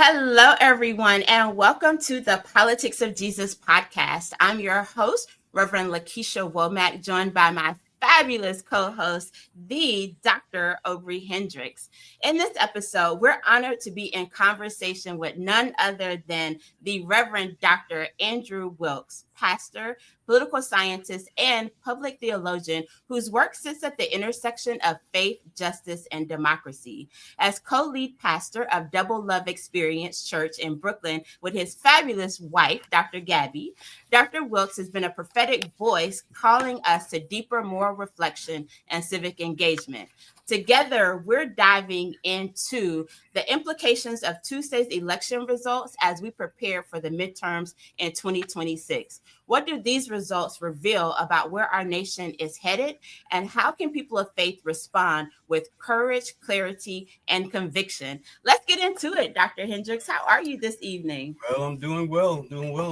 Hello, everyone, and welcome to the Politics of Jesus podcast. I'm your host, Reverend LaKesha Womack, joined by my fabulous co-host, the Dr. Obery Hendricks. In this episode, we're honored to be in conversation with none other than the Reverend Dr. Andrew Wilkes, pastor, political scientist, and public theologian whose work sits at the intersection of faith, justice, and democracy. As co-lead pastor of Double Love Experience Church in Brooklyn with his fabulous wife, Dr. Gabby, Dr. Wilkes has been a prophetic voice calling us to deeper moral reflection and civic engagement. Together, we're diving into the implications of Tuesday's election results as we prepare for the midterms in 2026. What do these results reveal about where our nation is headed, and how can people of faith respond with courage, clarity, and conviction? Let's get into it, Dr. Hendricks. How are you this evening? Well, I'm doing well,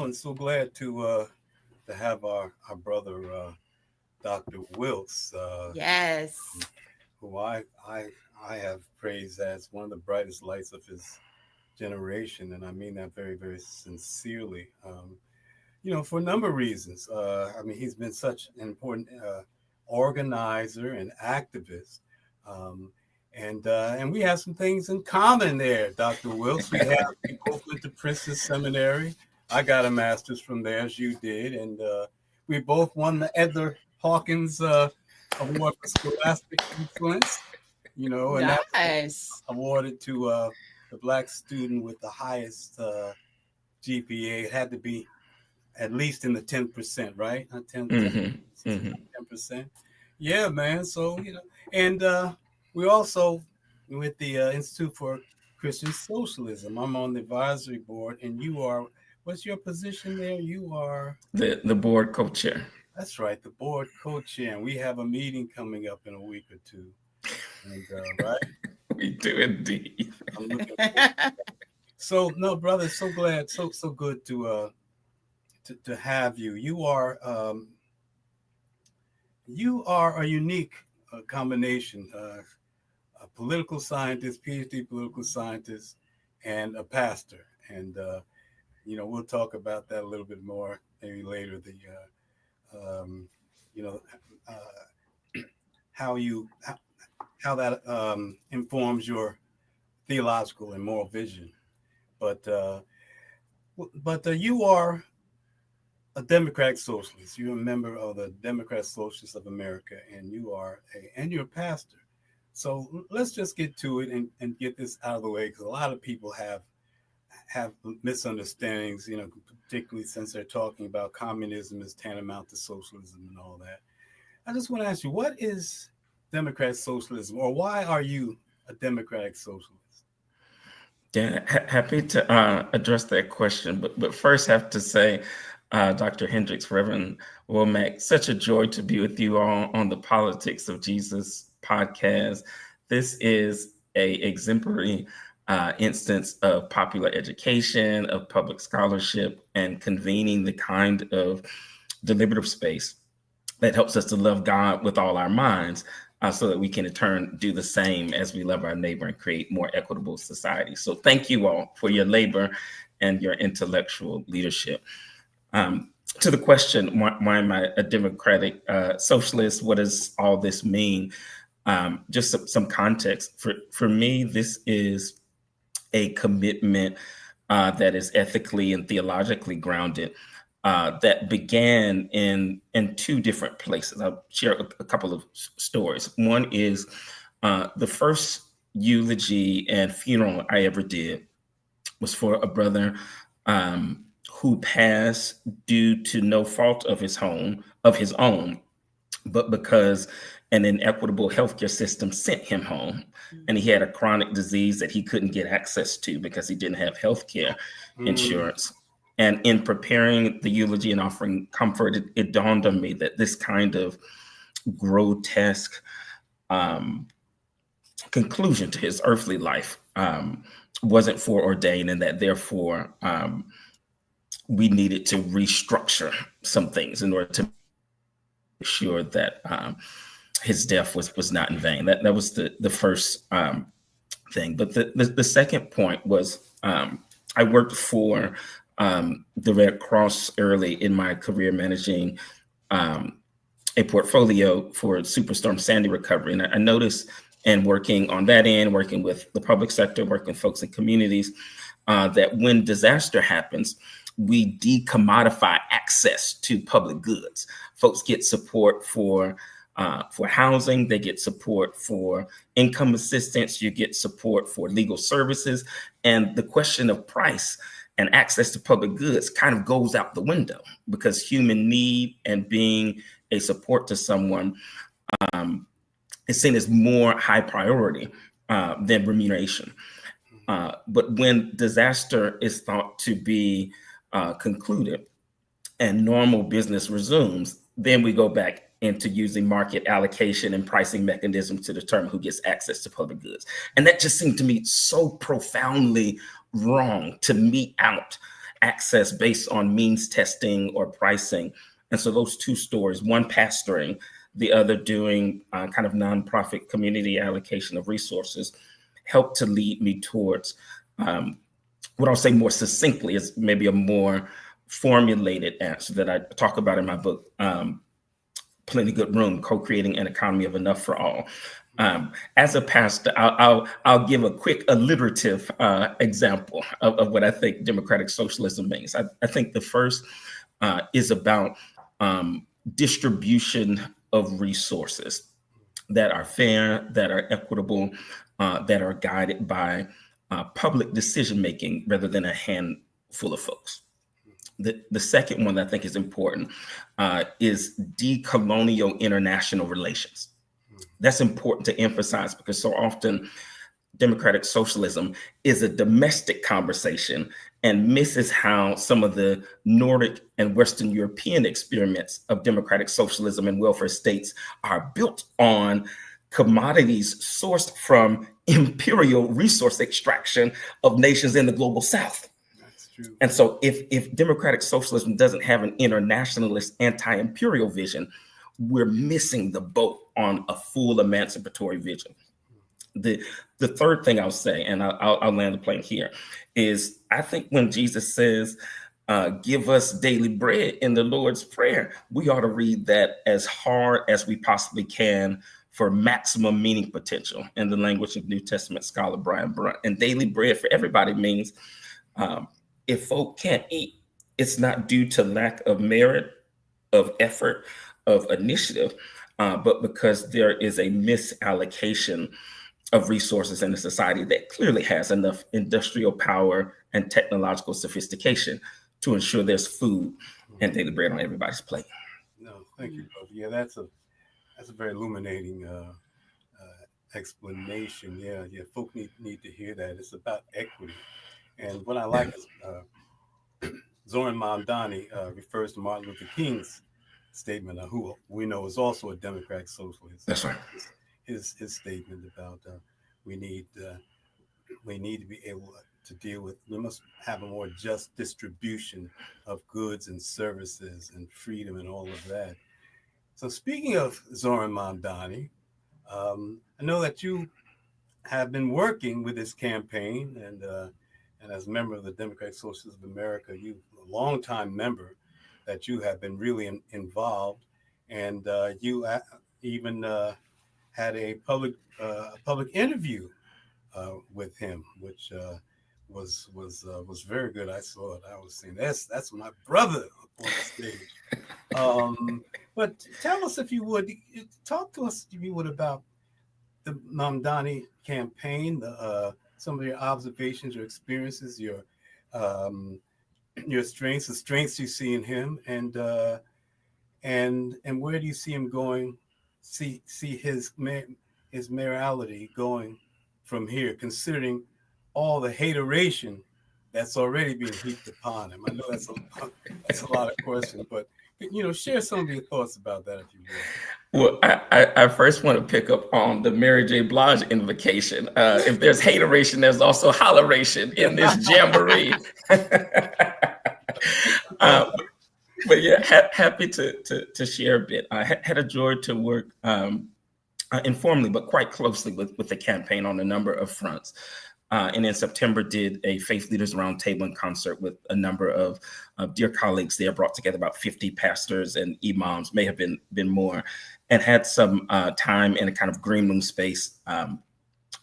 and so glad to have our brother Dr. Wilkes. Yes. Who I have praised as one of the brightest lights of his generation, and I mean that very, very sincerely. For a number of reasons. He's been such an important organizer and activist, and we have some things in common there, Dr. Wilkes. We both went to Princeton Seminary. I got a master's from there, as you did, and we both won the Edgar Hawkins Award for Scholastic Influence. And nice. That's awarded to the Black student with the highest GPA. It had to be at least in the 10%, right? Not 10%. 10%. Yeah, man. So, and we also with the Institute for Christian Socialism. I'm on the advisory board, and you are, what's your position there? You are the board co-chair. That's right, the board co-chair. And we have a meeting coming up in a week or two. And right? We do indeed. I'm looking forward. So, no, brother, so glad, so good to have you. You are a unique combination, a political scientist, PhD political scientist, and a pastor. And we'll talk about that a little bit more maybe later. How that informs your theological and moral vision. But you are a Democratic Socialist. You're a member of the Democratic Socialists of America, and you're a pastor. So let's just get to it and get this out of the way, because a lot of people have misunderstandings, particularly since they're talking about communism is tantamount to socialism and all that. I just want to ask you, what is Democratic Socialism, or why are you a Democratic Socialist? Yeah, happy to address that question, but first have to say, Dr. Hendricks, Reverend Womack, such a joy to be with you all on the Politics of Jesus podcast. This is a exemplary instance of popular education, of public scholarship, and convening the kind of deliberative space that helps us to love God with all our minds, so that we can in turn do the same as we love our neighbor and create more equitable society. So thank you all for your labor and your intellectual leadership. To the question, why am I a Democratic Socialist? What does all this mean? Just some context. For me, this is a commitment that is ethically and theologically grounded, that began in two different places. I'll share a couple of stories. One is the first eulogy and funeral I ever did was for a brother who passed due to no fault of his own, but because an inequitable healthcare system sent him home, and he had a chronic disease that he couldn't get access to because he didn't have healthcare insurance. And in preparing the eulogy and offering comfort, it dawned on me that this kind of grotesque conclusion to his earthly life wasn't foreordained, and that therefore we needed to restructure some things in order to make sure that his death was not in vain. That was the first thing. But the second point was I worked for the Red Cross early in my career, managing a portfolio for Superstorm Sandy recovery. And I noticed, and working on that end, working with the public sector, working with folks in communities, that when disaster happens, we decommodify access to public goods. Folks get support for housing, they get support for income assistance, you get support for legal services, and the question of price and access to public goods kind of goes out the window, because human need and being a support to someone is seen as more high priority than remuneration. But when disaster is thought to be concluded and normal business resumes, then we go back into using market allocation and pricing mechanisms to determine who gets access to public goods. And that just seemed to me so profoundly wrong, to mete out access based on means testing or pricing. And so those two stories, one pastoring, the other doing kind of nonprofit community allocation of resources, helped to lead me towards what I'll say more succinctly is maybe a more formulated answer that I talk about in my book, Plenty Good Room, Co-Creating an Economy of Enough for All. As a pastor, I'll give a quick alliterative example of what I think democratic socialism means. I think the first is about distribution of resources that are fair, that are equitable, that are guided by public decision-making rather than a handful of folks. The second one that I think is important is decolonial international relations. That's important to emphasize, because so often democratic socialism is a domestic conversation and misses how some of the Nordic and Western European experiments of democratic socialism and welfare states are built on commodities sourced from imperial resource extraction of nations in the global South. And so if democratic socialism doesn't have an internationalist anti-imperial vision, we're missing the boat on a full emancipatory vision. The third thing I'll say, and I'll land the plane here, is I think when Jesus says, give us daily bread in the Lord's Prayer, we ought to read that as hard as we possibly can for maximum meaning potential, in the language of New Testament scholar Brian Brunt. And daily bread for everybody means if folk can't eat, it's not due to lack of merit, of effort, of initiative, but because there is a misallocation of resources in a society that clearly has enough industrial power and technological sophistication to ensure there's food and daily bread on everybody's plate. No, thank you, brother. Yeah, that's a very illuminating explanation. Yeah, folk need to hear that. It's about equity. And what I like is Zoran Mamdani refers to Martin Luther King's statement, who we know is also a democratic socialist. That's right. His statement about we need to be able to deal with, we must have a more just distribution of goods and services and freedom and all of that. So speaking of Zoran Mamdani, I know that you have been working with this campaign, and as a member of the Democratic Socialists of America, you a longtime member, that you have been really involved, and you even had a public interview with him, which was very good. I saw it. I was saying that's my brother on the stage. But tell us, if you would, talk to us, if you would, about the Mamdani campaign, some of your observations, your experiences, your strengths, the strengths you see in him, and where do you see him going? See his morality going from here, considering all the hateration that's already being heaped upon him. I know that's a lot of questions, but share some of your thoughts about that, if you will. Well, I first want to pick up on the Mary J. Blige invocation. If there's hateration, there's also holleration in this jamboree. But yeah, happy to share a bit. I had a joy to work informally, but quite closely with the campaign on a number of fronts. and in September did a Faith Leaders Roundtable in concert with a number of dear colleagues there, brought together about 50 pastors and imams, may have been more, and had some time in a kind of green room space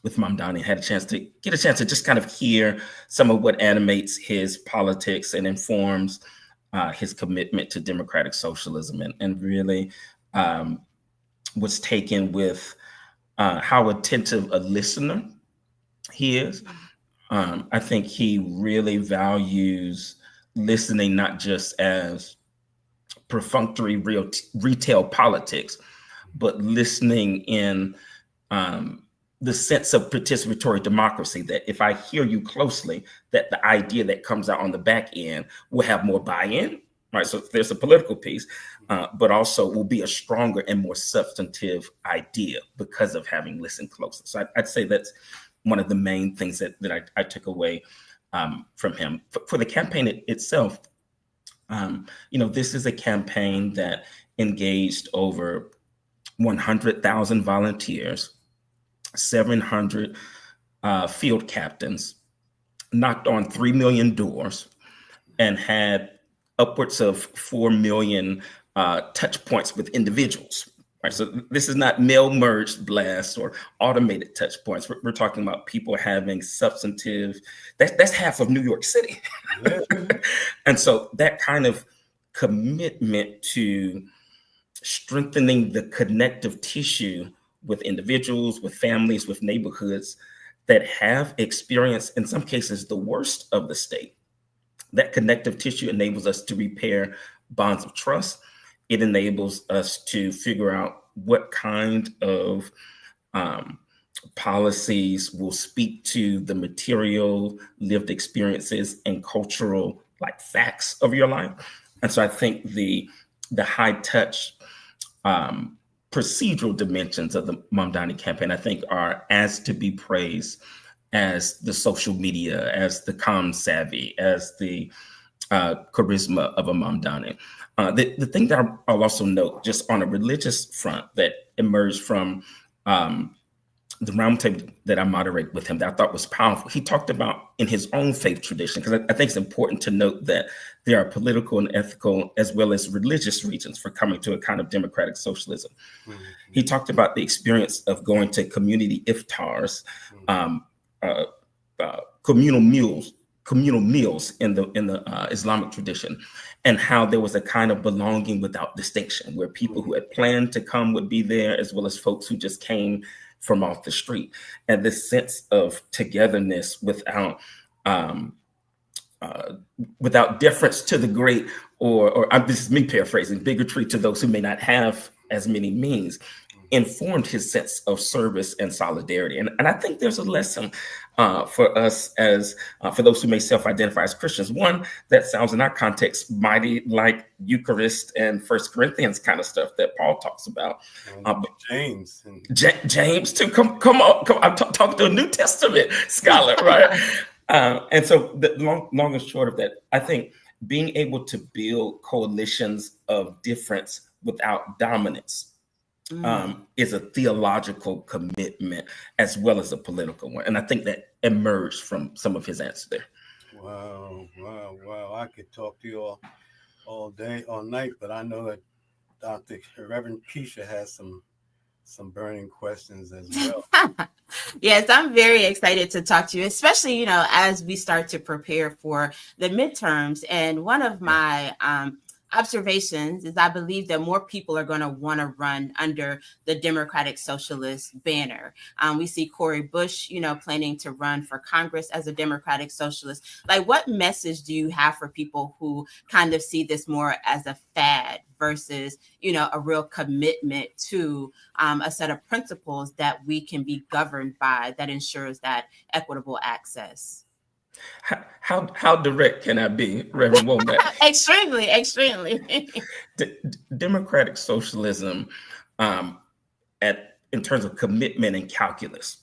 with Mamdani. Had a chance to just kind of hear some of what animates his politics and informs his commitment to democratic socialism, and really was taken with how attentive a listener he is. I think he really values listening not just as perfunctory retail politics, but listening in the sense of participatory democracy, that if I hear you closely, that the idea that comes out on the back end will have more buy-in, right? So there's a political piece, but also will be a stronger and more substantive idea because of having listened closely. So I'd say that's one of the main things that I took away from him. For the campaign itself, this is a campaign that engaged over 100,000 volunteers, 700 field captains, knocked on 3 million doors, and had upwards of 4 million touch points with individuals. Right? So this is not mail merged blasts or automated touch points. We're talking about people having substantive, that's half of New York City. And so that kind of commitment to strengthening the connective tissue with individuals, with families, with neighborhoods that have experienced, in some cases, the worst of the state. That connective tissue enables us to repair bonds of trust. It enables us to figure out what kind of policies will speak to the material, lived experiences, and cultural facts of your life. And so I think the high touch procedural dimensions of the Mamdani campaign, I think, are as to be praised as the social media, as the comm savvy, as the charisma of a Mamdani. The thing that I'll also note, just on a religious front, that emerged from the roundtable that I moderate with him that I thought was powerful. He talked about in his own faith tradition, because I think it's important to note that there are political and ethical as well as religious reasons for coming to a kind of democratic socialism. Mm-hmm. He talked about the experience of going to community iftars, communal meals in the Islamic tradition, and how there was a kind of belonging without distinction, where people who had planned to come would be there, as well as folks who just came from off the street, and this sense of togetherness without deference to the great, or this is me paraphrasing, bigotry to those who may not have as many means, informed his sense of service and solidarity. And I think there's a lesson for us as for those who may self-identify as Christians. One, that sounds in our context mighty like Eucharist and 1 Corinthians kind of stuff that Paul talks about. James too. Come on. I'm talking to a New Testament scholar, right? And so the long and short of that, I think being able to build coalitions of difference without dominance is a theological commitment as well as a political one. And I think that emerged from some of his answers there. Wow. I could talk to you all day, all night, but I know that Reverend Keisha has some burning questions as well. Yes, I'm very excited to talk to you, especially, as we start to prepare for the midterms. And one of my observations is I believe that more people are going to want to run under the Democratic Socialist banner. We see Cori Bush, planning to run for Congress as a Democratic Socialist. What message do you have for people who kind of see this more as a fad versus, a real commitment to a set of principles that we can be governed by that ensures that equitable access? How direct can I be, Reverend Womack? Extremely. Democratic socialism, in terms of commitment and calculus,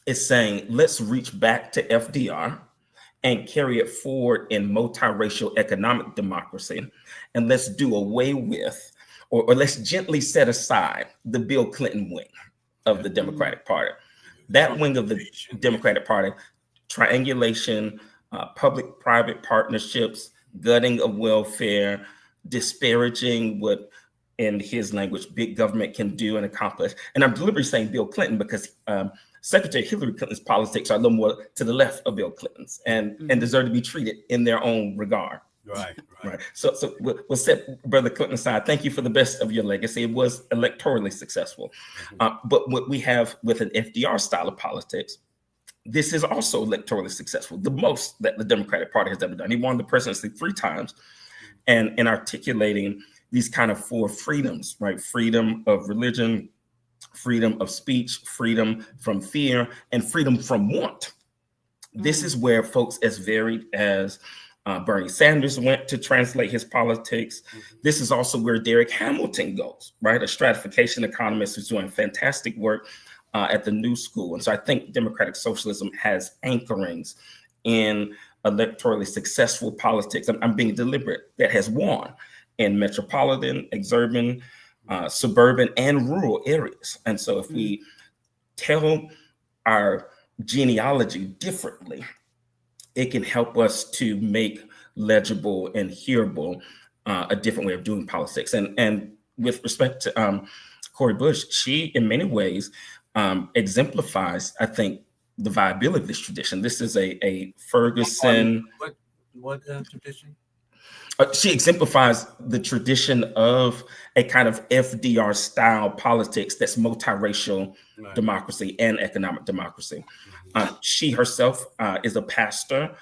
is saying let's reach back to FDR and carry it forward in multiracial economic democracy, and let's do away with, or let's gently set aside the Bill Clinton wing of the Democratic Party. That wing of the Democratic Party triangulation, public-private partnerships, gutting of welfare, disparaging what, in his language, big government can do and accomplish. And I'm deliberately saying Bill Clinton because Secretary Hillary Clinton's politics are a little more to the left of Bill Clinton's and deserve to be treated in their own regard. Right. So we'll set Brother Clinton aside. Thank you for the best of your legacy. It was electorally successful. But what we have with an FDR style of politics, this is also electorally successful, the most that the Democratic Party has ever done. He won the presidency 3 times, and in articulating these kind of 4 freedoms, right? Freedom of religion, freedom of speech, freedom from fear, and freedom from want. This is where folks as varied as Bernie Sanders went to translate his politics. This is also where Derek Hamilton goes, right? A stratification economist who's doing fantastic work at the New School. And so I think democratic socialism has anchorings in electorally successful politics. I'm being deliberate, that has won in metropolitan, exurban, suburban, and rural areas. And so if we tell our genealogy differently, it can help us to make legible and hearable a different way of doing politics. And with respect to Cori Bush, she, in many ways, exemplifies, I think, the viability of this tradition. This is a Ferguson. What tradition? She exemplifies the tradition of a kind of FDR style politics that's multiracial democracy and economic democracy. She herself is a pastor,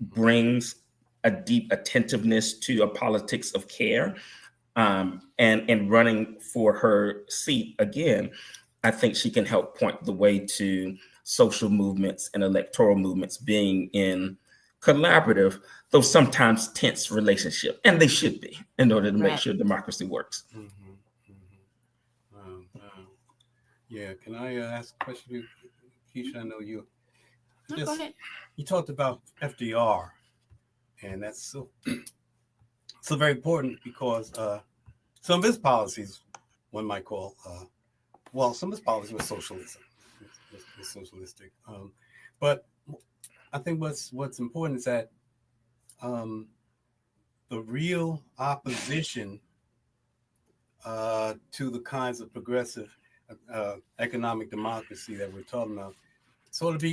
brings a deep attentiveness to a politics of care, and running for her seat again, I think she can help point the way to social movements and electoral movements being in collaborative, though sometimes tense relationship, and they should be in order to make sure democracy works. Yeah, can I ask a question, Keisha? I know you. No, go ahead. You talked about FDR, and that's so very important because some of his policies, one might call, some of his policies were socialism, it's socialistic. But I think what's important is that the real opposition to the kinds of progressive economic democracy that we're talking about sort of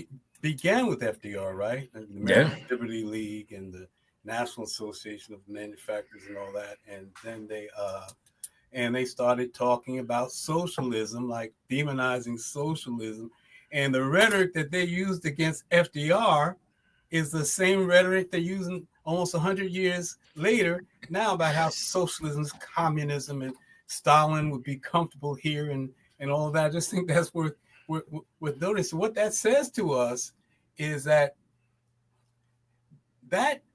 began with FDR, right? The American Liberty League and the National Association of Manufacturers and all that, and then they started talking about socialism, like demonizing socialism. And the rhetoric that they used against FDR is the same rhetoric they're using almost 100 years later now about how socialism is communism and Stalin would be comfortable here and all of that. I just think that's worth noticing. What that says to us is that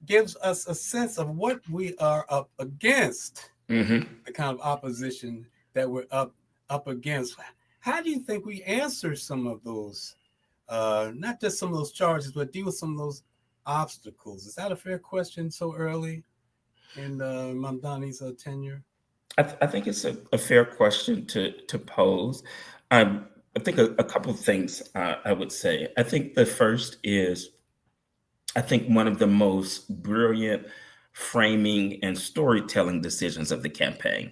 gives us a sense of what we are up against, the kind of opposition that we're up against. How do you think we answer some of those, not just some of those charges, but deal with some of those obstacles? Is that a fair question so early in Mamdani's tenure? I think it's a fair question to pose. I think a couple of things I would say. I think the first is, I think one of the most brilliant framing and storytelling decisions of the campaign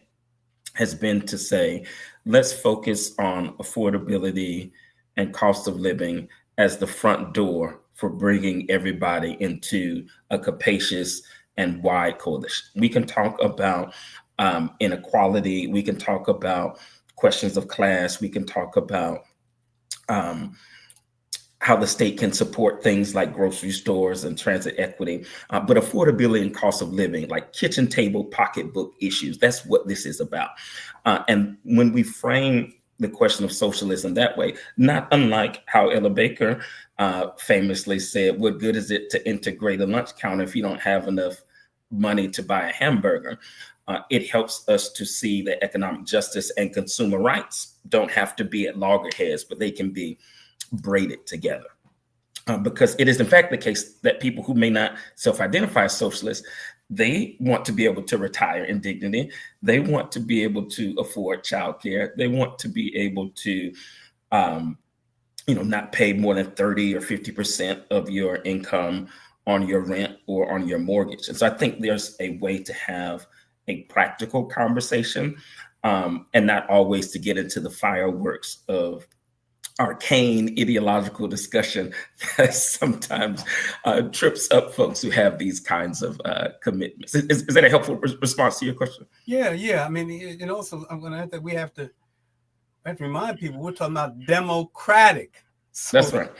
has been to say, let's focus on affordability and cost of living as the front door for bringing everybody into a capacious and wide coalition. We can talk about inequality. We can talk about questions of class. We can talk about how the state can support things like grocery stores and transit equity, but affordability and cost of living, like kitchen table, pocketbook issues, that's what this is about. And when we frame the question of socialism that way, not unlike how Ella Baker famously said, what good is it to integrate a lunch counter if you don't have enough money to buy a hamburger? It helps us to see that economic justice and consumer rights don't have to be at loggerheads, but they can be braided together. Because it is in fact the case that people who may not self-identify as socialists, they want to be able to retire in dignity. They want to be able to afford childcare. They want to be able to not pay more than 30 or 50% of your income on your rent or on your mortgage. And so I think there's a way to have a practical conversation, and not always to get into the fireworks of arcane ideological discussion that sometimes trips up folks who have these kinds of commitments. Is that a helpful response to your question? Yeah. I mean, and also I'm going to add that we have to remind people we're talking about democratic. That's right.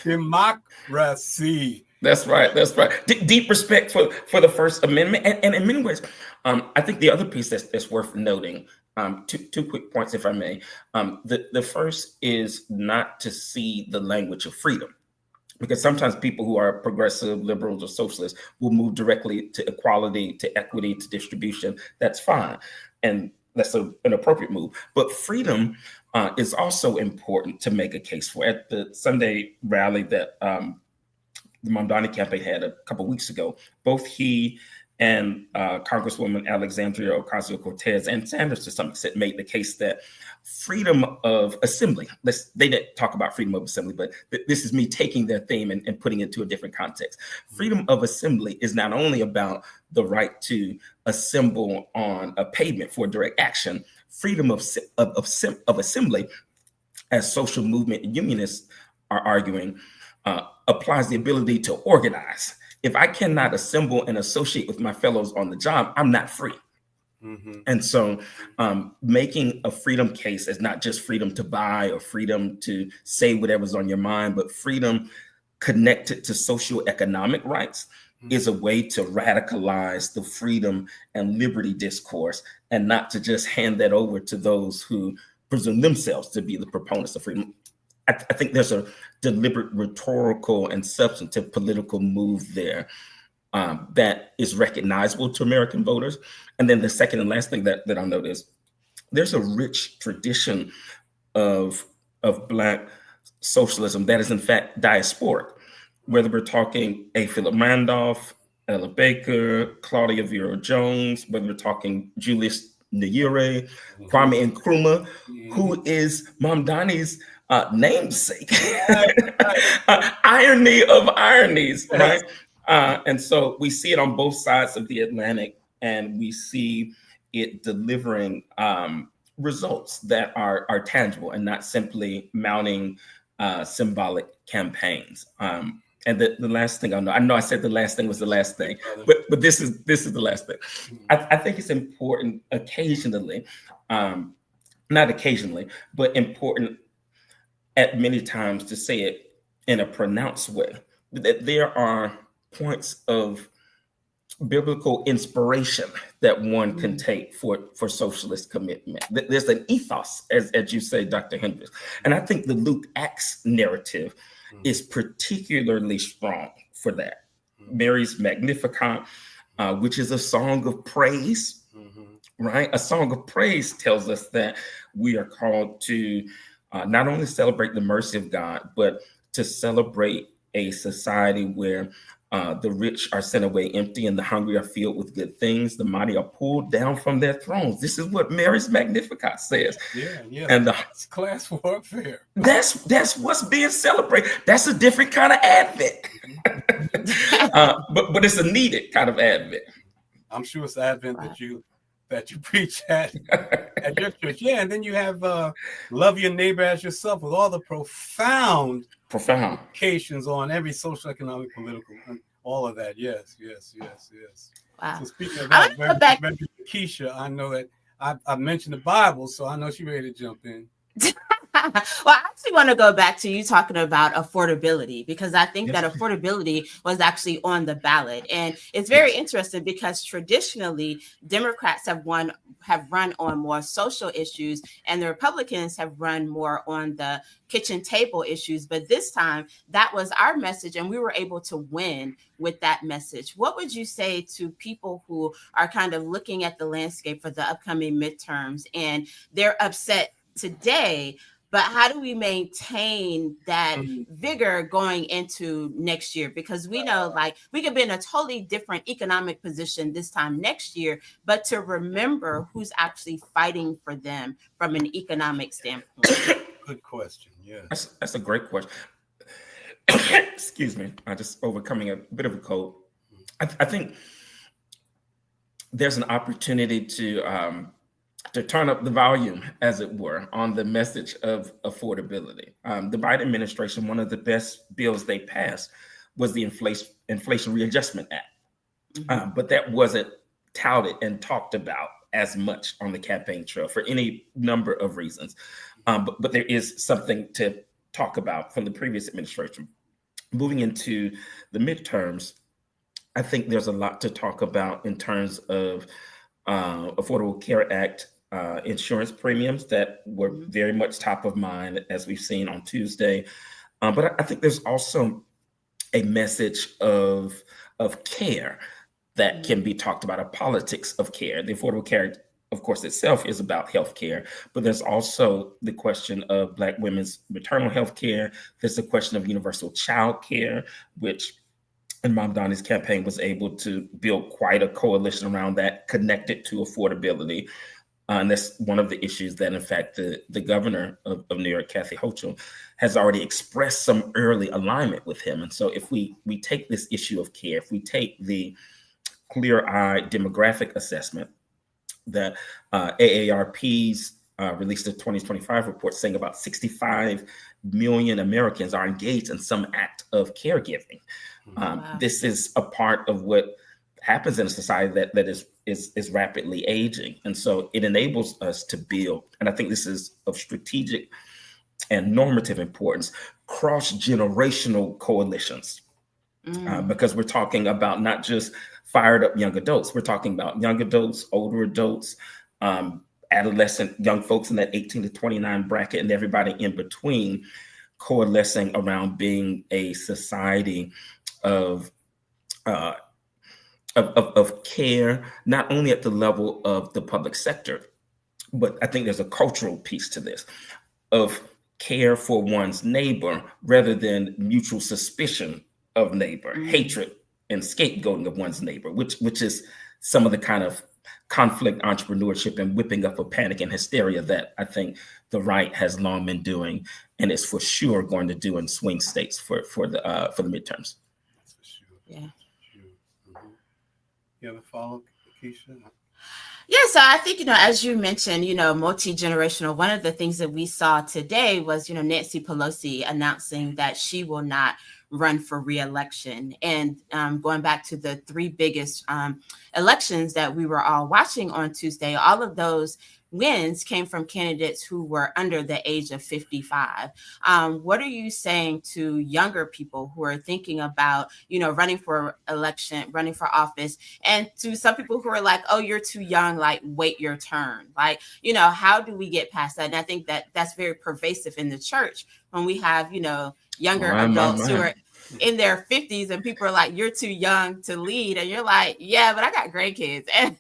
Democracy. That's right. Deep respect for the First Amendment, and in many ways, I think the other piece that's worth noting. Two quick points, if I may. The first is not to see the language of freedom, because sometimes people who are progressive, liberals, or socialists will move directly to equality, to equity, to distribution. That's fine, and that's an appropriate move. But freedom is also important to make a case for. At the Sunday rally that the Mamdani campaign had a couple of weeks ago, both he and Congresswoman Alexandria Ocasio-Cortez and Sanders, to some extent, made the case that freedom of assembly, they didn't talk about freedom of assembly, but this is me taking their theme and putting it into a different context. Freedom of assembly is not only about the right to assemble on a pavement for direct action. Freedom of assembly, as social movement unionists are arguing, applies the ability to organize. If I cannot assemble and associate with my fellows on the job, I'm not free. Mm-hmm. And so making a freedom case as not just freedom to buy or freedom to say whatever's on your mind, but freedom connected to socioeconomic rights is a way to radicalize the freedom and liberty discourse, and not to just hand that over to those who presume themselves to be the proponents of freedom. I think there's a deliberate rhetorical and substantive political move there that is recognizable to American voters. And then the second and last thing that I'll note is there's a rich tradition of Black socialism that is in fact diasporic, whether we're talking A. Philip Randolph, Ella Baker, Claudia Vera Jones, whether we're talking Julius Nyerere, Kwame Nkrumah, who is Mamdani's namesake. Irony of ironies, right? And so we see it on both sides of the Atlantic, and we see it delivering results that are tangible and not simply mounting symbolic campaigns. And the last thing I know I said the last thing was the last thing, but this is the last thing. I think it's important occasionally, not occasionally, but important at many times to say it in a pronounced way, that there are points of biblical inspiration that one can take for socialist commitment. There's an ethos, as you say, Dr. Hendricks. And I think the Luke Acts narrative is particularly strong for that. Mary's Magnificat, which is a song of praise, right? A song of praise tells us that we are called to not only celebrate the mercy of God, but to celebrate a society where the rich are sent away empty and the hungry are filled with good things. The mighty are pulled down from their thrones. This is what Mary's Magnificat says. Yeah. And it's class warfare. That's what's being celebrated. That's a different kind of Advent. But it's a needed kind of Advent. I'm sure it's Advent that you preach at your church. Yeah, and then you have love your neighbor as yourself with all the profound implications on every social, economic, political, and all of that. Yes. Wow. So speaking of that, LaKesha, I know that I mentioned the Bible, so I know she's ready to jump in. Well, I actually want to go back to you talking about affordability, because I think that affordability was actually on the ballot. And it's very interesting because traditionally Democrats have run on more social issues and the Republicans have run more on the kitchen table issues. But this time that was our message and we were able to win with that message. What would you say to people who are kind of looking at the landscape for the upcoming midterms and they're upset today, but how do we maintain that vigor going into next year? Because we know, like, we could be in a totally different economic position this time next year, but to remember who's actually fighting for them from an economic standpoint. Good question. Yeah. That's a great question. Excuse me. I'm just overcoming a bit of a cold. I think there's an opportunity to turn up the volume, as it were, on the message of affordability. The Biden administration, one of the best bills they passed was the Inflation Readjustment Act. But that wasn't touted and talked about as much on the campaign trail for any number of reasons. But there is something to talk about from the previous administration. Moving into the midterms, I think there's a lot to talk about in terms of Affordable Care Act insurance premiums that were very much top of mind, as we've seen on Tuesday. But I think there's also a message of care that can be talked about, a politics of care. The Affordable Care Act, of course, itself is about health care, but there's also the question of Black women's maternal health care. There's the question of universal child care, which in Mom Donnie's campaign was able to build quite a coalition around that, connected to affordability. And that's one of the issues that, in fact, the governor of New York, Kathy Hochul, has already expressed some early alignment with him. And so if we take this issue of care, if we take the clear-eyed demographic assessment that AARP's released a 2025 report saying about 65 million Americans are engaged in some act of caregiving. Wow. This is a part of what happens in a society that is rapidly aging. And so it enables us to build, and I think this is of strategic and normative importance, cross-generational coalitions, because we're talking about not just fired up young adults, we're talking about young adults, older adults, adolescent, young folks in that 18 to 29 bracket, and everybody in between, coalescing around being a society of care, not only at the level of the public sector, but I think there's a cultural piece to this, of care for one's neighbor rather than mutual suspicion of neighbor, hatred and scapegoating of one's neighbor, which is some of the kind of conflict entrepreneurship and whipping up of panic and hysteria that I think the right has long been doing, and is for sure going to do in swing states for the midterms. That's for sure. Yeah. You have a follow-up, LaKesha? Yeah, so I think, as you mentioned, multi-generational, one of the things that we saw today was, Nancy Pelosi announcing that she will not run for re-election. And going back to the three biggest elections that we were all watching on Tuesday, all of those wins came from candidates who were under the age of 55. What are you saying to younger people who are thinking about, running for election, running for office, and to some people who are like, oh, you're too young, like, wait your turn. Like, how do we get past that? And I think that that's very pervasive in the church when we have, younger adults who are in their 50s and people are like, you're too young to lead, and you're like, yeah, but I got grandkids, and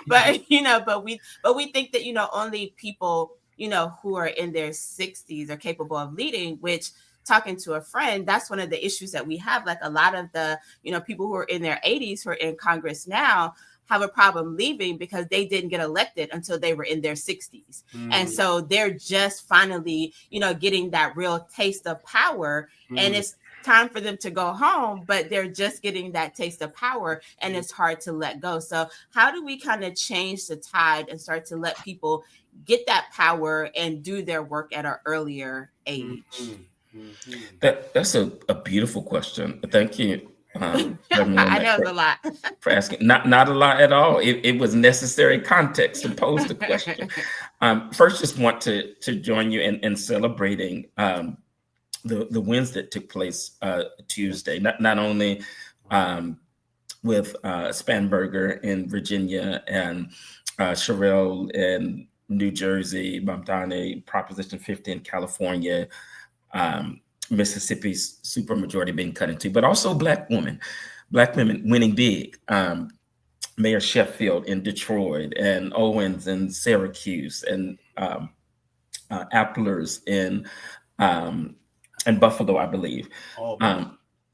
but we think that only people who are in their 60s are capable of leading, which, talking to a friend, that's one of the issues that we have. Like, a lot of the people who are in their 80s who are in Congress now have a problem leaving because they didn't get elected until they were in their 60s. And so they're just finally, getting that real taste of power. And it's time for them to go home, but they're just getting that taste of power, and it's hard to let go. So how do we kind of change the tide and start to let people get that power and do their work at an earlier age? That's a beautiful question. Thank you. I know it's a lot for asking. Not a lot at all. It was necessary context to pose the question. First, just want to join you in celebrating the wins that took place Tuesday. Not only with Spanberger in Virginia and Sherrill in New Jersey, Mamdani, Proposition 50 in California, Mississippi's supermajority being cut into, but also Black women winning big. Mayor Sheffield in Detroit, and Owens in Syracuse, and Applers in Buffalo, I believe.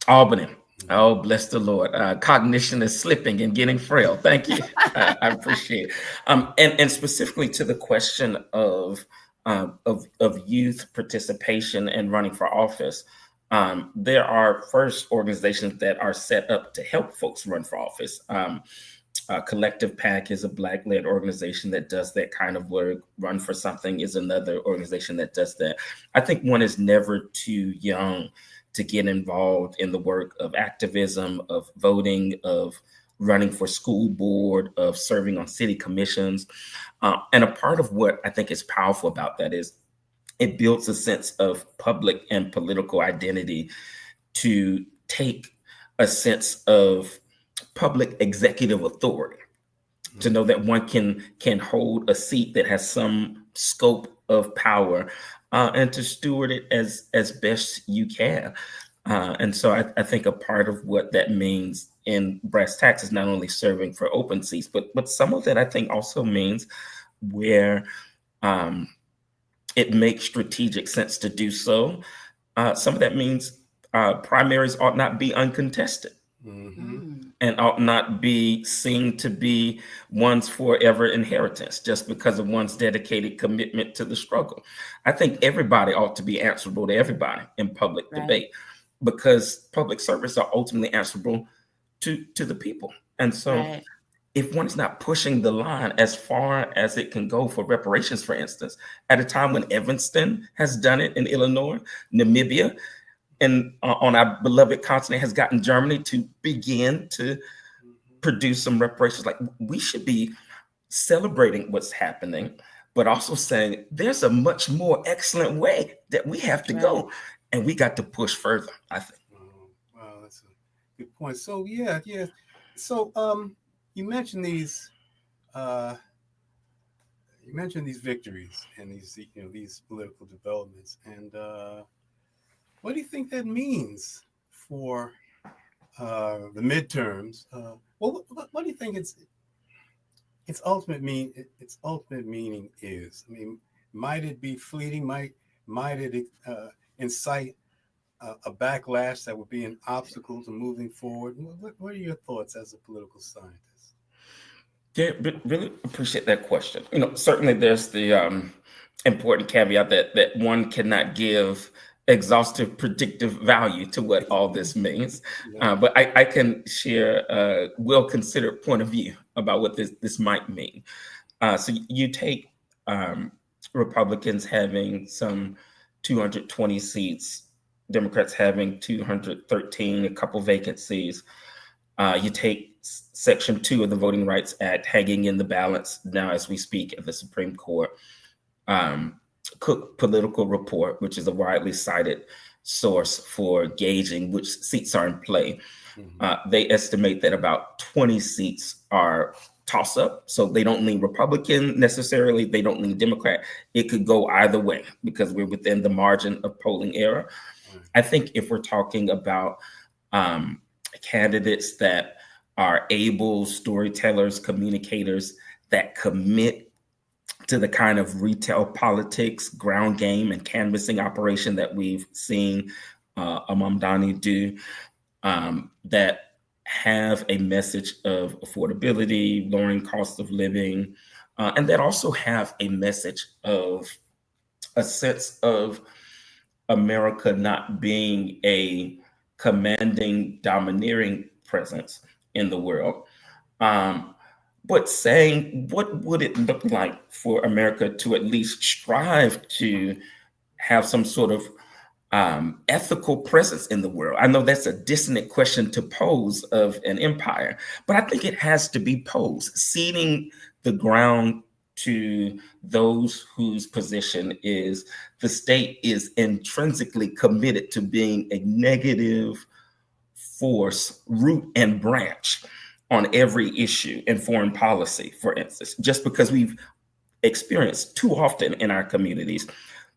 Albany. Oh, bless the Lord. Cognition is slipping and getting frail. Thank you. I appreciate it. And specifically to the question of of youth participation and running for office, there are first organizations that are set up to help folks run for office. Collective PAC is a Black-led organization that does that kind of work. Run for Something is another organization that does that. I think one is never too young to get involved in the work of activism, of voting, of running for school board, of serving on city commissions. And a part of what I think is powerful about that is it builds a sense of public and political identity to take a sense of public executive authority, to know that one can hold a seat that has some scope of power, and to steward it as best you can. And so I think a part of what that means in brass tacks is not only serving for open seats, but some of that I think also means where it makes strategic sense to do so. Some of that means primaries ought not be uncontested. Mm-hmm. And ought not be seen to be one's forever inheritance just because of one's dedicated commitment to the struggle. I think everybody ought to be answerable to everybody in public debate, because public servants are ultimately answerable to the people. And so if one is not pushing the line as far as it can go for reparations, for instance, at a time when Evanston has done it in Illinois, Namibia, and on our beloved continent has gotten Germany to begin to produce some reparations. Like, we should be celebrating what's happening, but also saying there's a much more excellent way that we have to go, and we got to push further, I think. Wow, that's a good point. So yeah. So you mentioned these victories and these political developments, and what do you think that means for the midterms? What do you think its ultimate meaning is? I mean, might it be fleeting? Might it incite a backlash that would be an obstacle to moving forward? What are your thoughts as a political scientist? Yeah, but really appreciate that question. Certainly there's the important caveat that one cannot give exhaustive predictive value to what all this means. But I can share a well-considered point of view about what this might mean. So you take Republicans having some 220 seats, Democrats having 213, a couple vacancies. You take Section 2 of the Voting Rights Act hanging in the balance now as we speak at the Supreme Court. Cook Political Report, which is a widely cited source for gauging which seats are in play. They estimate that about 20 seats are toss-up. So they don't lean Republican necessarily. They don't lean Democrat. It could go either way because we're within the margin of polling error. I think if we're talking about candidates that are able storytellers, communicators that commit to the kind of retail politics, ground game, and canvassing operation that we've seen Mamdani do, that have a message of affordability, lowering cost of living, and that also have a message of a sense of America not being a commanding, domineering presence in the world. But saying, what would it look like for America to at least strive to have some sort of ethical presence in the world? I know that's a dissonant question to pose of an empire, but I think it has to be posed, ceding the ground to those whose position is the state is intrinsically committed to being a negative force, root and branch on every issue in foreign policy, for instance, just because we've experienced too often in our communities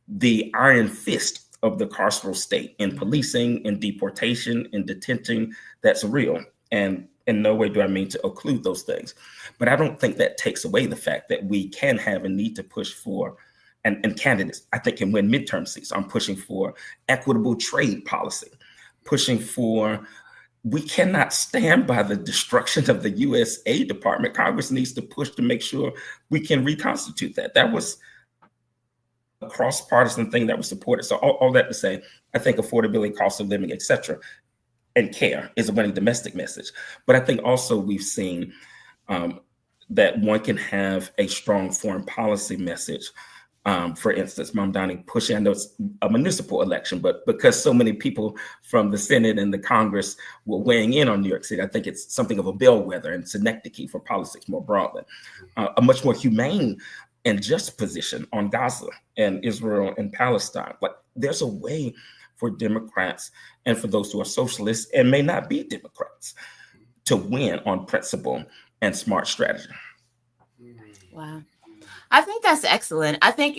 the iron fist of the carceral state in policing, in deportation, in detention. That's real. And in no way do I mean to occlude those things. But I don't think that takes away the fact that we can have a need to push for, and candidates, I think, can win midterm seats. I'm pushing for equitable trade policy, pushing for, we cannot stand by the destruction of the U.S. Aid Department. Congress needs to push to make sure we can reconstitute that. That was cross-partisan thing that was supported. So all that to say, I think affordability, cost of living, et cetera, and care is a winning domestic message. But I think also we've seen that one can have a strong foreign policy message. For instance, Mom Donnie pushing, I know it's a municipal election, but because so many people from the Senate and the Congress were weighing in on New York City, I think it's something of a bellwether and synecdoche for politics more broadly. A much more humane and just position on Gaza and Israel and Palestine. Like, there's a way for Democrats and for those who are socialists and may not be Democrats to win on principle and smart strategy. Wow. I think that's excellent. I think,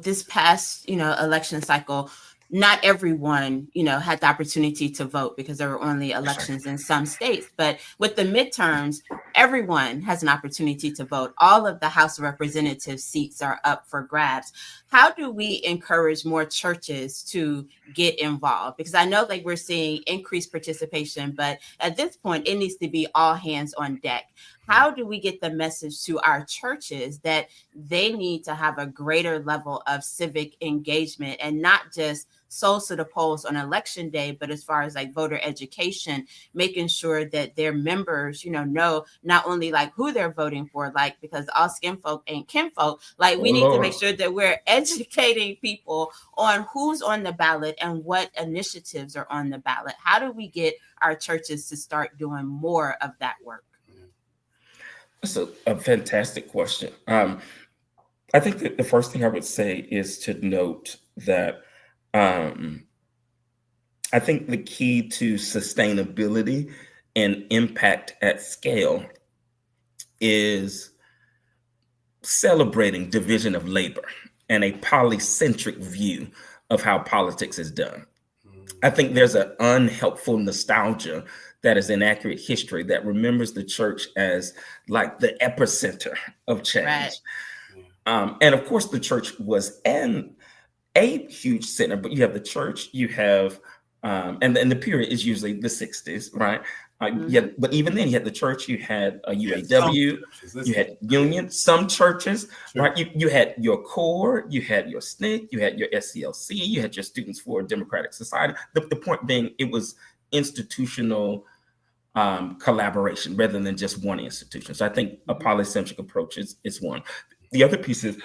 this past, election cycle, not everyone, had the opportunity to vote because there were only elections in some states. But with the midterms, everyone has an opportunity to vote. All of the House of Representatives seats are up for grabs. How do we encourage more churches to get involved? Because I know we're seeing increased participation, but at this point, it needs to be all hands on deck. How do we get the message to our churches that they need to have a greater level of civic engagement and not just souls to the polls on election day, but as far as voter education, making sure that their members, know not only who they're voting for, because all skin folk ain't kinfolk, we need to make sure that we're educating people on who's on the ballot and what initiatives are on the ballot. How do we get our churches to start doing more of that work? That's a fantastic question. I think that the first thing I would say is to note that I think the key to sustainability and impact at scale is celebrating division of labor and a polycentric view of how politics is done. I think there's an unhelpful nostalgia that is inaccurate history that remembers the church as the epicenter of change. Right. And of course, the church was a huge center, but you have the church, you have, and the period is usually the 60s, right? But even then, you had the church, you had a UAW, you had Union, some churches, right? You had your core, you had your SNCC, you had your SCLC, you had your Students for a Democratic Society. The point being, it was institutional collaboration rather than just one institution. So I think a polycentric approach is one. The other piece is,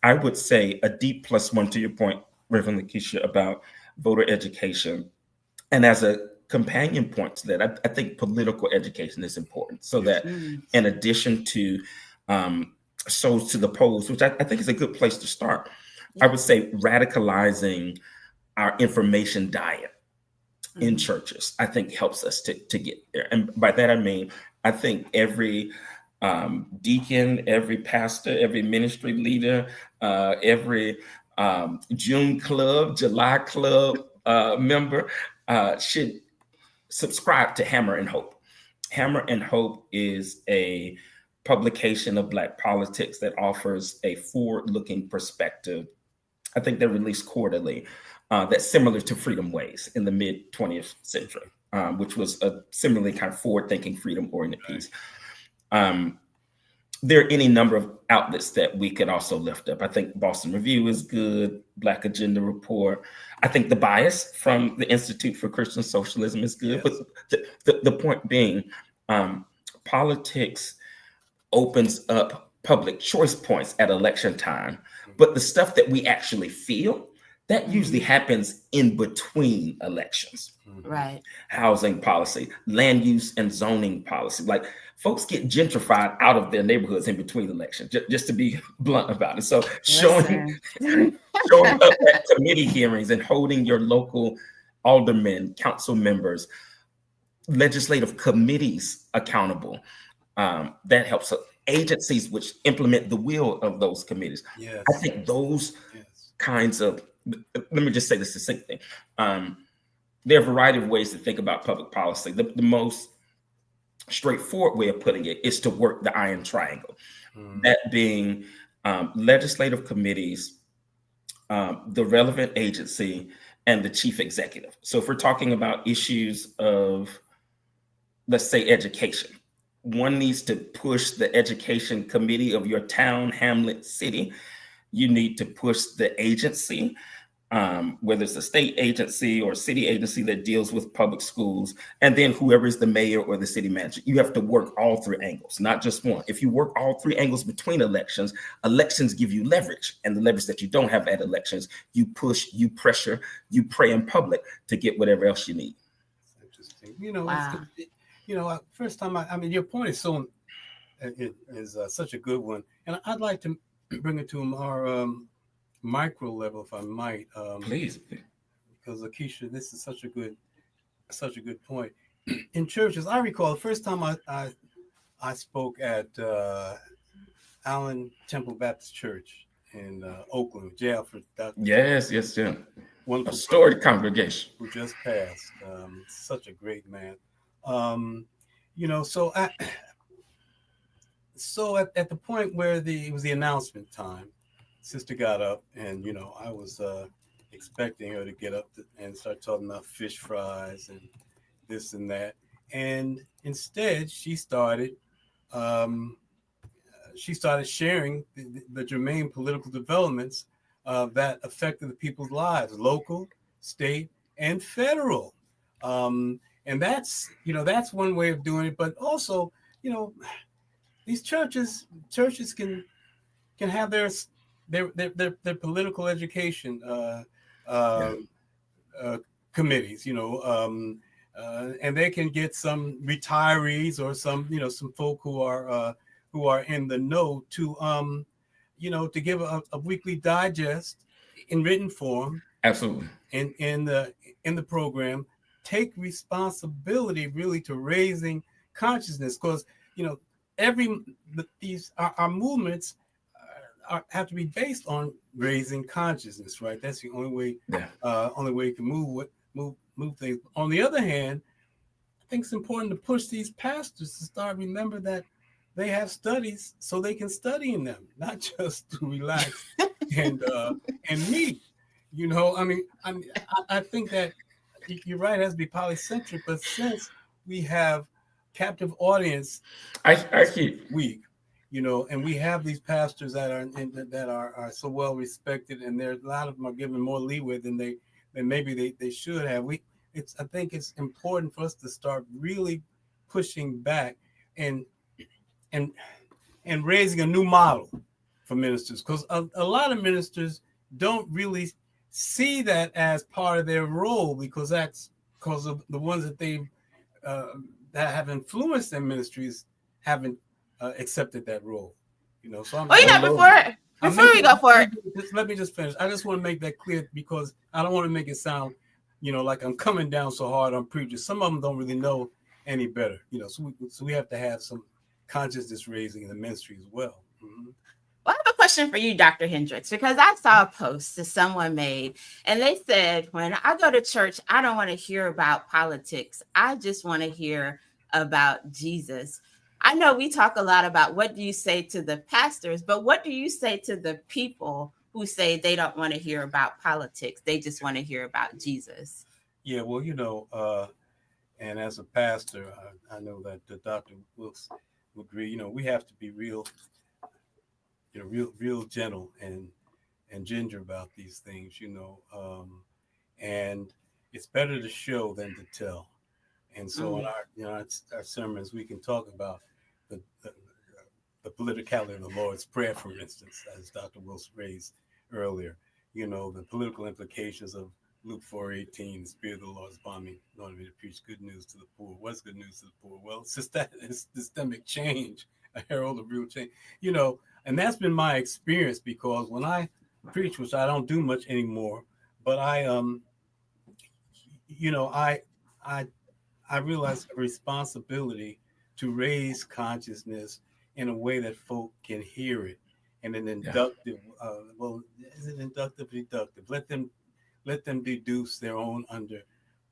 I would say, a deep +1 to your point, Reverend LaKesha, about voter education. And as a companion point to that, I think political education is important. So that in addition to souls to the polls, which I think is a good place to start, I would say radicalizing our information diet in churches, I think helps us to get there. And by that, I mean, I think every deacon, every pastor, every ministry leader, every June club, July club member should subscribe to Hammer and Hope. Hammer and Hope is a publication of Black politics that offers a forward-looking perspective. I think they're released quarterly. That's similar to Freedom Ways in the mid-20th century, which was a similarly kind of forward-thinking, freedom-oriented piece. There are any number of outlets that we could also lift up. I think Boston Review is good, Black Agenda Report. I think The Bias from the Institute for Christian Socialism is good. Yes. But the point being, politics opens up public choice points at election time. But the stuff that we actually feel, that usually happens in between elections. Right. Housing policy, land use and zoning policy. Folks get gentrified out of their neighborhoods in between elections, just to be blunt about it. So showing up at committee hearings and holding your local aldermen, council members, legislative committees accountable, that helps. Agencies which implement the will of those committees. Yes. I think those kinds of, let me just say this succinctly. There are a variety of ways to think about public policy. The most straightforward way of putting it is to work the iron triangle. That being legislative committees, the relevant agency, and the chief executive. So if we're talking about issues of, let's say, education, one needs to push the education committee of your town, hamlet, city you need to push the agency, whether it's a state agency or city agency that deals with public schools, and then whoever is the mayor or the city manager. You have to work all three angles, not just one. If you work all three angles between elections, elections give you leverage, and the leverage that you don't have at elections, you push, you pressure, you pray in public to get whatever else you need. Interesting. First time I mean, your point is such a good one, and I'd like to bring it to a more micro level, if I might. Please. Because LaKesha, this is such a good point. In churches, I recall the first time I spoke at Allen Temple Baptist Church in Oakland, jail for Dr. Yes. Wonderful, a storied congregation who just passed. Such a great man. So at the point where it was the announcement time, sister got up, and I was expecting her to get up and start talking about fish fries and this and that, and instead she started sharing the germane political developments that affected the people's lives, local, state, and federal. And that's one way of doing it. But also, these churches can have their political education committees, and they can get some retirees or some folk who are in the know to give a weekly digest in written form. Absolutely. In the program, take responsibility really to raising consciousness, because our movements have to be based on raising consciousness, right? That's the only way. Only way you can move things. On the other hand, I think it's important to push these pastors to start remember that they have studies so they can study in them, not just to relax and meet. I think that you're right, it has to be polycentric, but since we have captive audience week, and we have these pastors that are so well respected, and there's a lot of them are given more leeway than maybe they should have. I think it's important for us to start really pushing back and raising a new model for ministers, because a lot of ministers don't really see that as part of their role, because that's because of the ones that that have influenced their ministries haven't accepted that role. So before we go for it, let me just finish. I just want to make that clear, because I don't want to make it sound like I'm coming down so hard on preachers. Some of them don't really know any better, so we have to have some consciousness raising in the ministry as well. Mm-hmm. Well, I have a question for you, Dr. Hendricks, because I saw a post that someone made, and they said, when I go to church, I don't want to hear about politics. I just want to hear about Jesus. I know we talk a lot about what do you say to the pastors, but what do you say to the people who say they don't want to hear about politics? They just want to hear about Jesus. Yeah, well, and as a pastor, I know that Dr. Wilkes will agree. We have to be real gentle and ginger about these things. And it's better to show than to tell. And so in our sermons, we can talk about the politicality of the Lord's Prayer, for instance, as Dr. Wilkes raised earlier. The political implications of Luke 4:18, the Spirit of the Lord is upon me, anointed me to preach good news to the poor. What's good news to the poor? Well, it's systemic change, a herald of real change. And that's been my experience, because when I preach, which I don't do much anymore, but I realize a responsibility to raise consciousness in a way that folk can hear it, and an inductive. Is it inductive or deductive? Let them deduce their own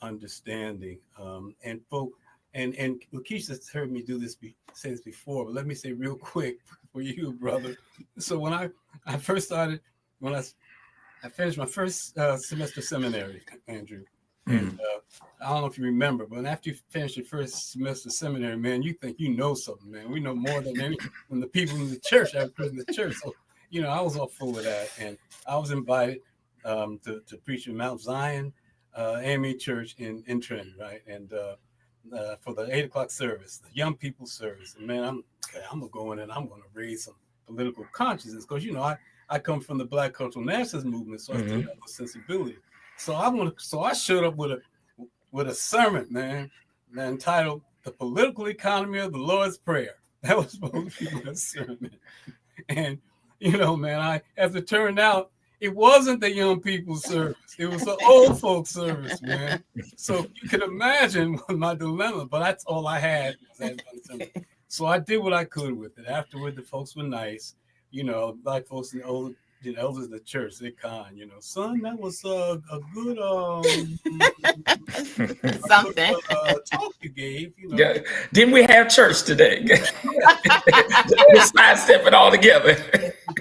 understanding. And folk, and LaKesha's heard me say this before, but let me say real quick for you, brother. So when I first started, I finished my first semester seminary, Andrew. And I don't know if you remember, but after you finish your first semester seminary, man, you think you know something, man. We know more than the people in the church. I was in the church. So I was all full of that, and I was invited to preach in Mount Zion AME Church in Trenton, right? And for the 8 o'clock service, the young people service. And man, I'm gonna go in and I'm gonna raise some political consciousness, because I come from the Black cultural nationalist movement, so I still have a sensibility. So I showed up with a sermon, man, entitled "The Political Economy of the Lord's Prayer." That was supposed to be a sermon, and man, as it turned out, it wasn't the young people's service. It was the old folks' service, man. So you can imagine my dilemma, but that's all I had. So I did what I could with it. Afterward, the folks were nice. Black folks and the elders of the church, they're kind. Son, that was a good something talk you gave. Yeah. Didn't we have church today? We're sidestepping all together.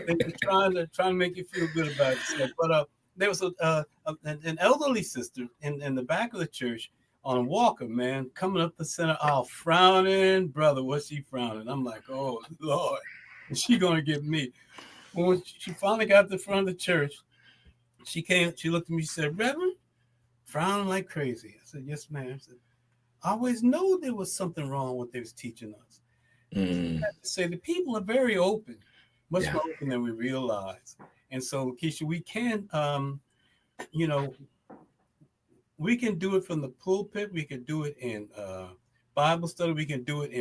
They're trying to make you feel good about it. But there was an elderly sister in the back of the church on a walker, man, coming up the center aisle, frowning. Brother, what's she frowning? I'm like, oh Lord, is she gonna get me? When she finally got to the front of the church, she looked at me, she said, "Reverend," frowning like crazy. I said, "Yes, ma'am." I said, "I always knew there was something wrong with what they was teaching us." I have to say, the people are very open, much more open than we realize. And so, LaKesha, we can, we can do it from the pulpit. We can do it in Bible study. We can do it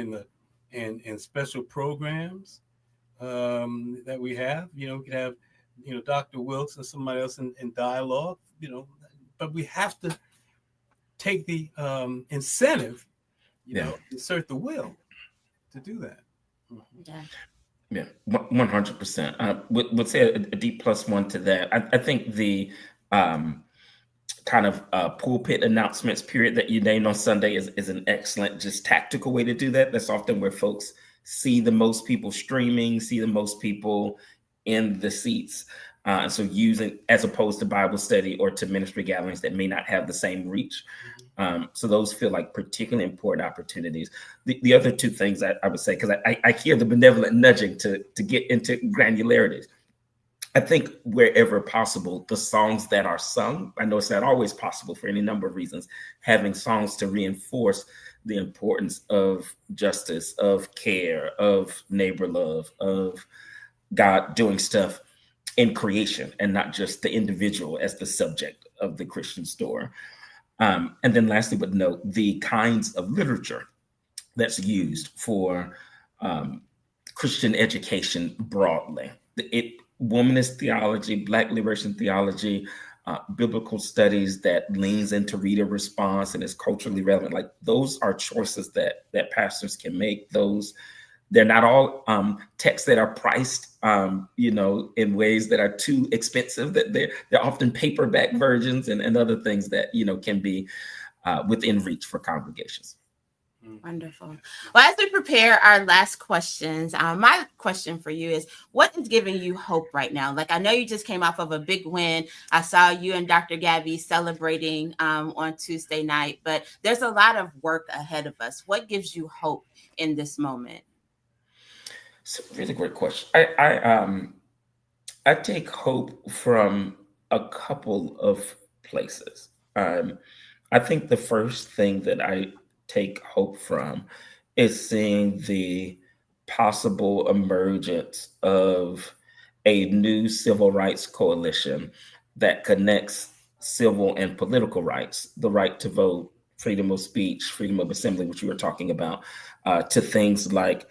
in special programs that we have. We could have, Dr. Wilkes and somebody else in dialogue. But we have to take the incentive, insert the will to do that. Yeah, 100%. Would say a D +1 to that. I think the kind of pulpit announcements period that you named on Sunday is an excellent, just tactical way to do that. That's often where folks see the most people streaming, see the most people in the seats. So using, as opposed to Bible study or to ministry gatherings that may not have the same reach. So those feel like particularly important opportunities. The other two things I would say, because I hear the benevolent nudging to get into granularities. I think wherever possible, the songs that are sung, I know it's not always possible for any number of reasons, having songs to reinforce the importance of justice, of care, of neighbor love, of God doing stuff in creation and not just the individual as the subject of the Christian story. And then lastly, would note the kinds of literature that's used for Christian education broadly. Womanist theology, Black liberation theology, biblical studies that leans into reader response and is culturally relevant. Like those are choices that pastors can make. They're not all texts that are priced, in ways that are too expensive. That they're often paperback versions and other things that can be within reach for congregations. Wonderful. Well, as we prepare our last questions, my question for you is, what is giving you hope right now? Like, I know you just came off of a big win. I saw you and Dr. Gabby celebrating on Tuesday night, but there's a lot of work ahead of us. What gives you hope in this moment? It's a really great question. I take hope from a couple of places. I think the first thing that I take hope from is seeing the possible emergence of a new civil rights coalition that connects civil and political rights, the right to vote, freedom of speech, freedom of assembly, which you were talking about, to things like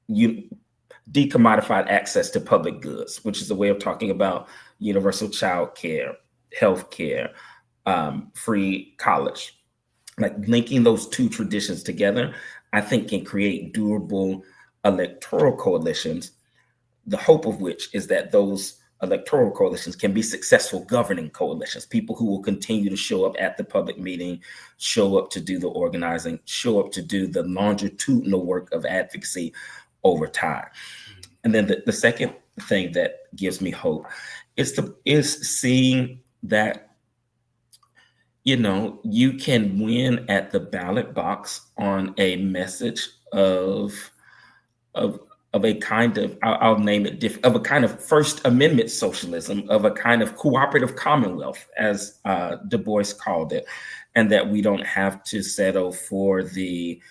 decommodified access to public goods, which is a way of talking about universal child care, health care, free college. Like linking those two traditions together, I think can create durable electoral coalitions, the hope of which is that those electoral coalitions can be successful governing coalitions, people who will continue to show up at the public meeting, show up to do the organizing, show up to do the longitudinal work of advocacy over time. And then the second thing that gives me hope is seeing that you can win at the ballot box on a message of a kind of, I'll name it, of a kind of First Amendment socialism, of a kind of cooperative commonwealth, as Du Bois called it, and that we don't have to settle for the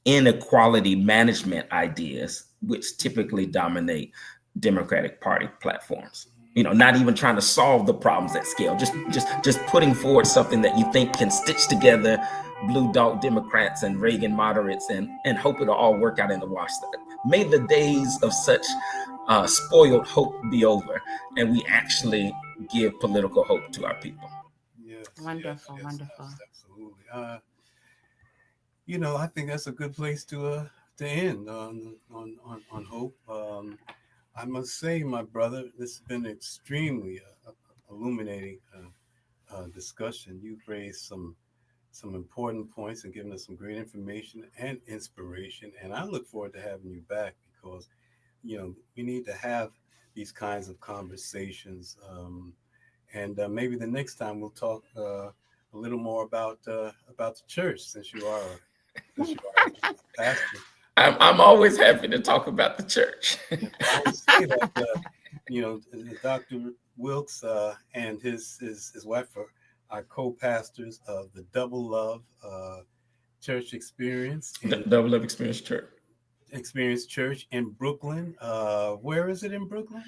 inequality management ideas, which typically dominate Democratic Party platforms. Not even trying to solve the problems at scale, just putting forward something that you think can stitch together blue dog Democrats and Reagan moderates and hope it'll all work out in the wash. May the days of such spoiled hope be over, and we actually give political hope to our people. Yes, wonderful, yes, wonderful. Absolutely. I think that's a good place to end on hope. I must say, my brother, this has been extremely illuminating discussion. You've raised some important points and given us some great information and inspiration. And I look forward to having you back because, we need to have these kinds of conversations. And maybe the next time we'll talk a little more about the church, since you are a pastor. I'm always happy to talk about the church. I would say that, Dr. Wilkes and his wife are co-pastors of the Double Love Church Experience. Double Love Experience Church in Brooklyn. Where is it in Brooklyn?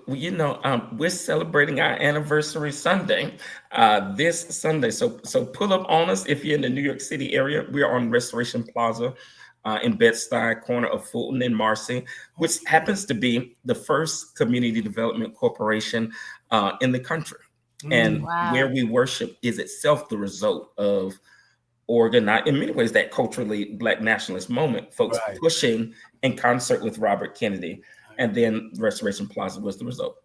We're celebrating our anniversary Sunday, this Sunday. So pull up on us if you're in the New York City area. We're on Restoration Plaza in Bed-Stuy, corner of Fulton and Marcy, which happens to be the first community development corporation in the country. And where we worship is itself the result of organized, in many ways, that culturally Black nationalist moment, folks pushing in concert with Robert Kennedy. And then Restoration Plaza was the result.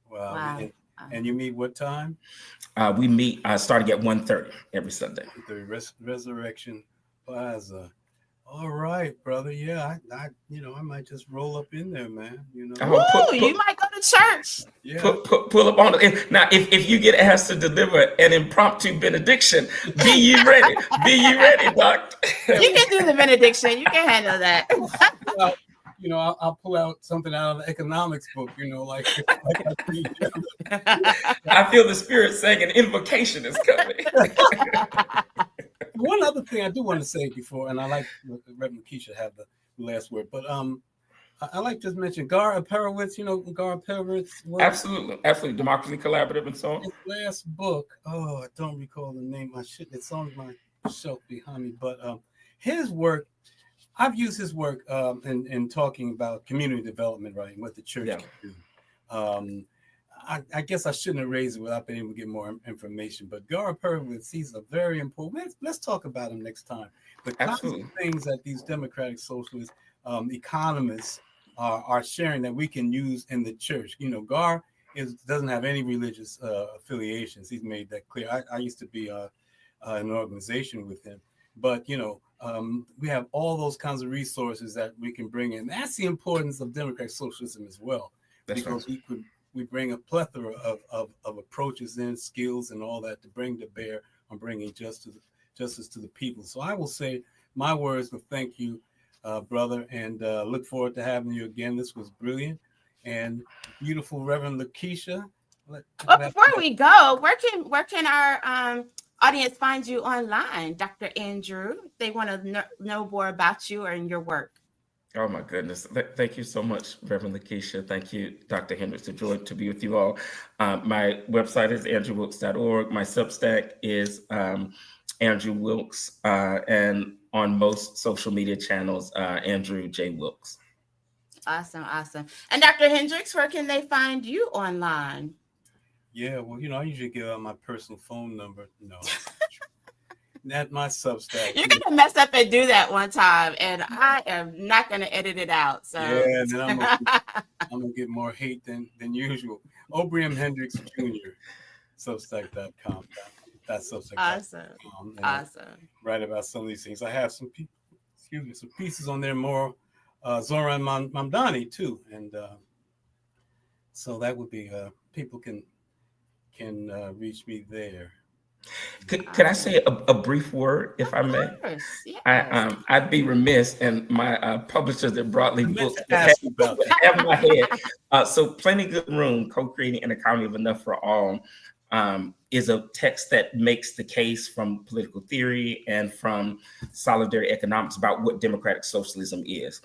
Wow. And you meet what time? We meet starting at 1:30 every Sunday. The Resurrection Plaza. All right, brother. Yeah, I might just roll up in there, man. You might go to church. Yeah. Pull up on it. Now, if you get asked to deliver an impromptu benediction, be ye ready. Be ye ready, Doc. You can do the benediction. You can handle that. Well, I'll pull out something out of the economics book. Like I feel the Spirit saying an invocation is coming. One other thing I do want to say before, and I like Reverend LaKesha to have the last word, but I like to mention Gar Perowitz. Gar Perowitz. Absolutely. Democracy Collaborative and so on. His last book. I don't recall the name. It's on my shelf behind me. But his work, I've used his work in talking about community development, right, and what the church can do. I guess I shouldn't have raised it without being able to get more information. But Gar Perowitz, he's a very important. Let's talk about him next time. The kinds of things that these democratic socialist economists are sharing that we can use in the church. Gar doesn't have any religious affiliations. He's made that clear. I used to be in an organization with him, but we have all those kinds of resources that we can bring in. That's the importance of democratic socialism as well, because we bring a plethora of approaches and skills and all that to bring to bear on bringing justice to the people. So I will say my words of thank you, brother, and look forward to having you again. This was brilliant and beautiful, Reverend LaKesha. Before we go, where can our audience find you online, Dr. Andrew? They want to know more about you and your work. Oh, my goodness. Thank you so much, Reverend LaKesha. Thank you, Dr. Hendricks. A joy to be with you all. My website is andrewwilkes.org. My Substack is Andrew Wilkes, and on most social media channels, Andrew J. Wilkes. Awesome. And Dr. Hendricks, where can they find you online? Yeah, well, I usually give out my personal phone number. No. At my Substack. You're gonna mess up and do that one time, and I am not gonna edit it out. So yeah, then I'm gonna get more hate than usual. Obery Hendricks Jr. Substack.com. That's Substack.com. Awesome. Write about some of these things. I have some pieces on there more. Zoran Mamdani too, and so that would be people can reach me there. Could I say a brief word, if I may? Of course, yeah. I'd be remiss, and my publisher that broadly books ask you about that. have my head. So Plenty Good Room, Co-Creating an Economy of Enough for All, is a text that makes the case from political theory and from solidarity economics about what democratic socialism is.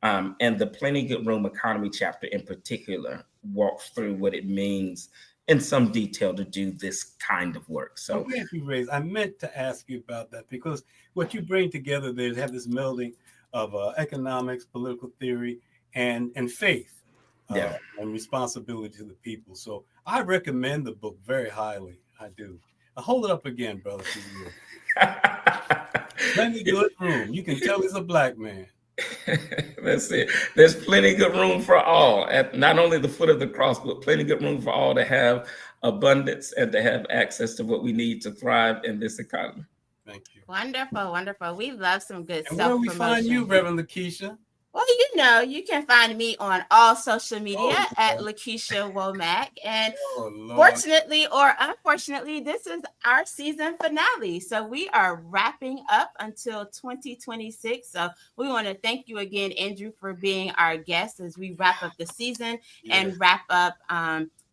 And the Plenty Good Room economy chapter in particular walks through what it means in some detail to do this kind of work. So I'm glad you raised. I meant to ask you about that because what you bring together there, have this melding of economics, political theory, and faith, and responsibility to the people. So I recommend the book very highly. I do. I'll hold it up again, brother. Plenty Good Room. You can tell he's a black man. That's it. There's plenty good room for all at not only the foot of the cross, but plenty good room for all to have abundance and to have access to what we need to thrive in this economy. Thank you. Wonderful, wonderful. We love some good and self-promotion. Where we find you, Reverend LaKesha? Well, you can find me on all social media at LaKesha Womack. And fortunately or unfortunately, this is our season finale. So we are wrapping up until 2026. So we want to thank you again, Andrew, for being our guest as we wrap up the season and wrap up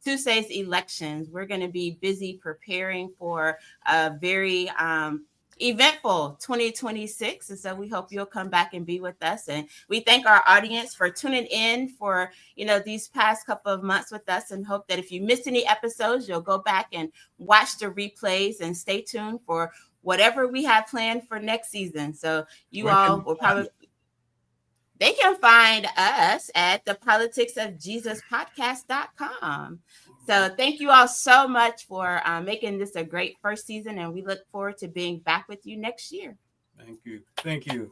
Tuesday's elections. We're going to be busy preparing for a very eventful 2026, and so we hope you'll come back and be with us. And we thank our audience for tuning in for these past couple of months with us, and hope that if you missed any episodes, you'll go back and watch the replays and stay tuned for whatever we have planned for next season. So they can find us at thepoliticsofjesuspodcast.com. So thank you all so much for making this a great first season, and we look forward to being back with you next year. Thank you.